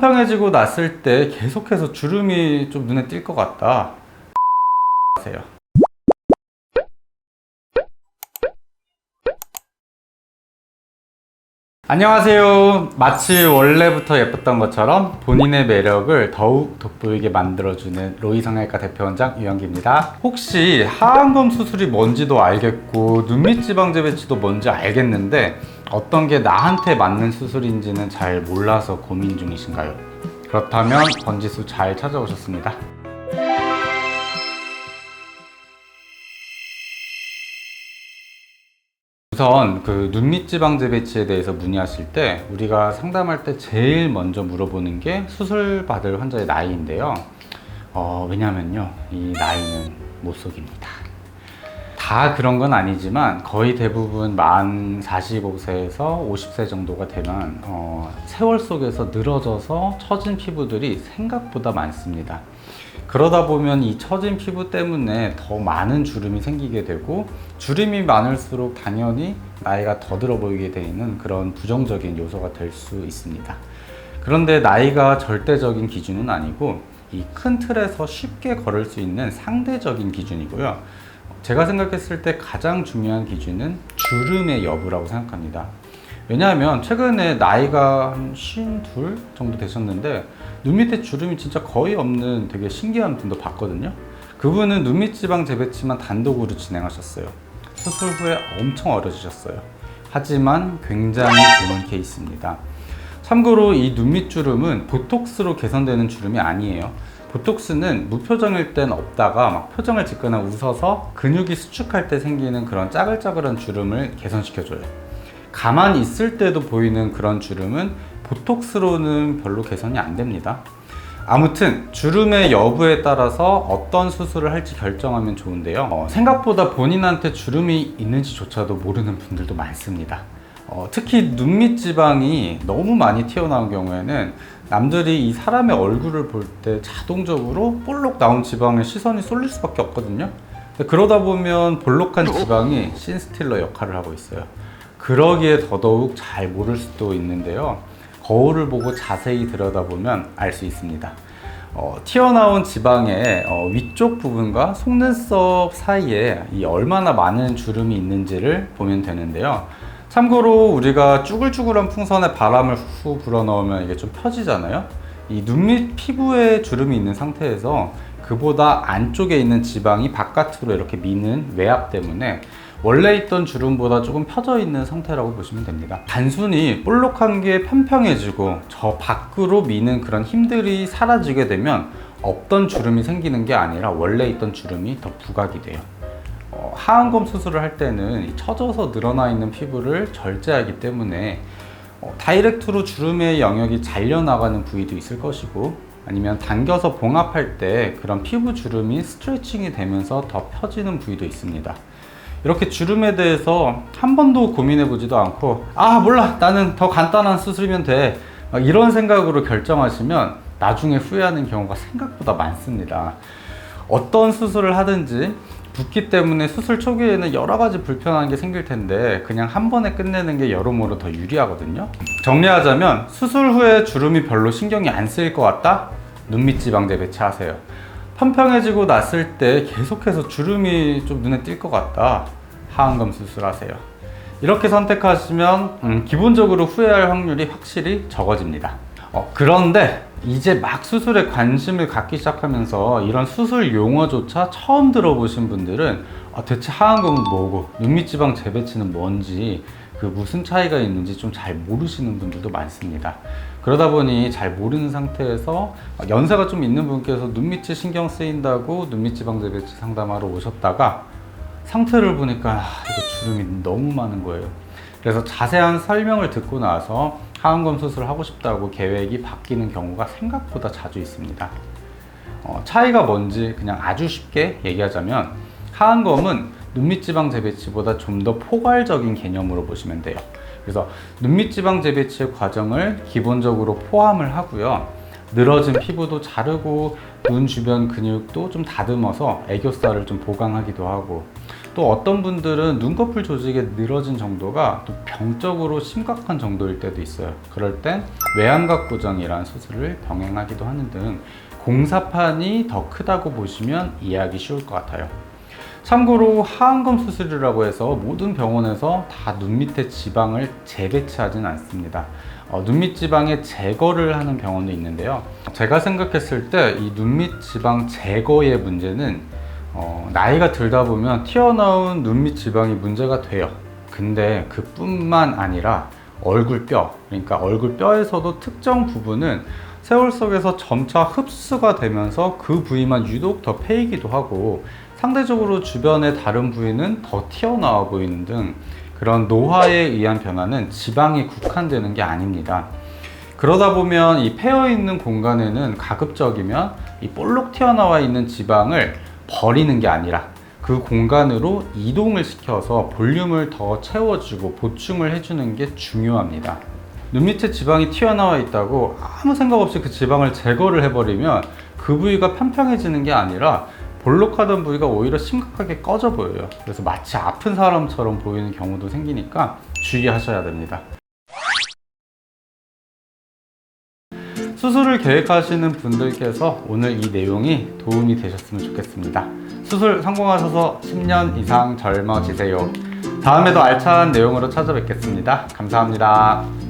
평평해지고 났을 때 계속해서 주름이 좀 눈에 띌 것 같다 하세요. 안녕하세요. 마치 원래부터 예뻤던 것처럼 본인의 매력을 더욱 돋보이게 만들어주는 로이 성형외과 대표원장 유영기입니다. 혹시 하안검 수술이 뭔지도 알겠고 눈밑 지방 재배치도 뭔지 알겠는데 어떤 게 나한테 맞는 수술인지는 잘 몰라서 고민 중이신가요? 그렇다면 번지수 잘 찾아오셨습니다. 우선 그 눈밑 지방 재배치에 대해서 문의하실 때 우리가 상담할 때 제일 먼저 물어보는 게 수술 받을 환자의 나이인데요. 왜냐면요, 이 나이는 못 속입니다. 다 그런 건 아니지만 거의 대부분 만 45세에서 50세 정도가 되면 세월 속에서 늘어져서 처진 피부들이 생각보다 많습니다. 그러다 보면 이 처진 피부 때문에 더 많은 주름이 생기게 되고, 주름이 많을수록 당연히 나이가 더 들어 보이게 되는 그런 부정적인 요소가 될 수 있습니다. 그런데 나이가 절대적인 기준은 아니고 이 큰 틀에서 쉽게 걸을 수 있는 상대적인 기준이고요. 제가 생각했을 때 가장 중요한 기준은 주름의 여부라고 생각합니다. 왜냐하면 최근에 나이가 한 52 정도 되셨는데 눈 밑에 주름이 진짜 거의 없는 되게 신기한 분도 봤거든요. 그분은 눈밑 지방 재배치만 단독으로 진행하셨어요. 수술 후에 엄청 어려지셨어요. 하지만 굉장히 좋은 케이스입니다. 참고로 이 눈밑 주름은 보톡스로 개선되는 주름이 아니에요. 보톡스는 무표정일 땐 없다가 막 표정을 짓거나 웃어서 근육이 수축할 때 생기는 그런 짜글짜글한 주름을 개선시켜줘요. 가만히 있을 때도 보이는 그런 주름은 보톡스로는 별로 개선이 안 됩니다. 아무튼 주름의 여부에 따라서 어떤 수술을 할지 결정하면 좋은데요. 생각보다 본인한테 주름이 있는지조차도 모르는 분들도 많습니다. 특히 눈밑 지방이 너무 많이 튀어나온 경우에는 남들이 이 사람의 얼굴을 볼 때 자동적으로 볼록 나온 지방에 시선이 쏠릴 수밖에 없거든요. 그러다 보면 볼록한 지방이 씬스틸러 역할을 하고 있어요. 그러기에 더더욱 잘 모를 수도 있는데요. 거울을 보고 자세히 들여다보면 알 수 있습니다. 튀어나온 지방의 위쪽 부분과 속눈썹 사이에 이 얼마나 많은 주름이 있는지를 보면 되는데요. 참고로 우리가 쭈글쭈글한 풍선에 바람을 후 불어넣으면 이게 좀 펴지잖아요. 이 눈밑 피부에 주름이 있는 상태에서 그보다 안쪽에 있는 지방이 바깥으로 이렇게 미는 외압 때문에 원래 있던 주름보다 조금 펴져 있는 상태라고 보시면 됩니다. 단순히 볼록한 게 평평해지고 저 밖으로 미는 그런 힘들이 사라지게 되면 없던 주름이 생기는 게 아니라 원래 있던 주름이 더 부각이 돼요. 하안검 수술을 할 때는 처져서 늘어나 있는 피부를 절제하기 때문에 다이렉트로 주름의 영역이 잘려나가는 부위도 있을 것이고, 아니면 당겨서 봉합할 때 그런 피부 주름이 스트레칭이 되면서 더 펴지는 부위도 있습니다. 이렇게 주름에 대해서 한 번도 고민해 보지도 않고 몰라, 나는 더 간단한 수술이면 돼, 이런 생각으로 결정하시면 나중에 후회하는 경우가 생각보다 많습니다. 어떤 수술을 하든지 붓기 때문에 수술 초기에는 여러 가지 불편한 게 생길 텐데 그냥 한 번에 끝내는 게 여러모로 더 유리하거든요. 정리하자면 수술 후에 주름이 별로 신경이 안 쓰일 것 같다? 눈밑 지방 재배치 하세요. 평평해지고 났을 때 계속해서 주름이 좀 눈에 띌 것 같다? 하안검 수술하세요. 이렇게 선택하시면 기본적으로 후회할 확률이 확실히 적어집니다. 그런데 이제 막 수술에 관심을 갖기 시작하면서 이런 수술 용어조차 처음 들어보신 분들은 대체 하안검은 뭐고 눈밑 지방 재배치는 뭔지, 그 무슨 차이가 있는지 좀 잘 모르시는 분들도 많습니다. 그러다 보니 잘 모르는 상태에서 연세가 좀 있는 분께서 눈밑이 신경 쓰인다고 눈밑 지방 재배치 상담하러 오셨다가 상태를 보니까 이거 주름이 너무 많은 거예요. 그래서 자세한 설명을 듣고 나서 하안검 수술을 하고 싶다고 계획이 바뀌는 경우가 생각보다 자주 있습니다. 차이가 뭔지 그냥 아주 쉽게 얘기하자면, 하안검은 눈밑 지방 재배치보다 좀 더 포괄적인 개념으로 보시면 돼요. 그래서 눈밑 지방 재배치의 과정을 기본적으로 포함을 하고요. 늘어진 피부도 자르고 눈 주변 근육도 좀 다듬어서 애교살을 좀 보강하기도 하고, 또 어떤 분들은 눈꺼풀 조직의 늘어진 정도가 또 병적으로 심각한 정도일 때도 있어요. 그럴 땐 외양각 고정이라는 수술을 병행하기도 하는 등 공사판이 더 크다고 보시면 이해하기 쉬울 것 같아요. 참고로 하안검 수술이라고 해서 모든 병원에서 다 눈 밑에 지방을 재배치하진 않습니다. 눈 밑 지방의 제거를 하는 병원도 있는데요. 제가 생각했을 때 이 눈 밑 지방 제거의 문제는 나이가 들다 보면 튀어나온 눈 밑 지방이 문제가 돼요. 근데 그뿐만 아니라 얼굴뼈, 그러니까 얼굴뼈에서도 특정 부분은 세월 속에서 점차 흡수가 되면서 그 부위만 유독 더 패이기도 하고 상대적으로 주변의 다른 부위는 더 튀어나와 보이는 등 그런 노화에 의한 변화는 지방에 국한되는 게 아닙니다. 그러다 보면 이 패여 있는 공간에는 가급적이면 이 볼록 튀어나와 있는 지방을 버리는 게 아니라 그 공간으로 이동을 시켜서 볼륨을 더 채워주고 보충을 해주는 게 중요합니다. 눈 밑에 지방이 튀어나와 있다고 아무 생각 없이 그 지방을 제거를 해버리면 그 부위가 평평해지는 게 아니라 볼록하던 부위가 오히려 심각하게 꺼져 보여요. 그래서 마치 아픈 사람처럼 보이는 경우도 생기니까 주의하셔야 됩니다. 수술을 계획하시는 분들께서 오늘 이 내용이 도움이 되셨으면 좋겠습니다. 수술 성공하셔서 10년 이상 젊어지세요. 다음에도 알찬 내용으로 찾아뵙겠습니다. 감사합니다.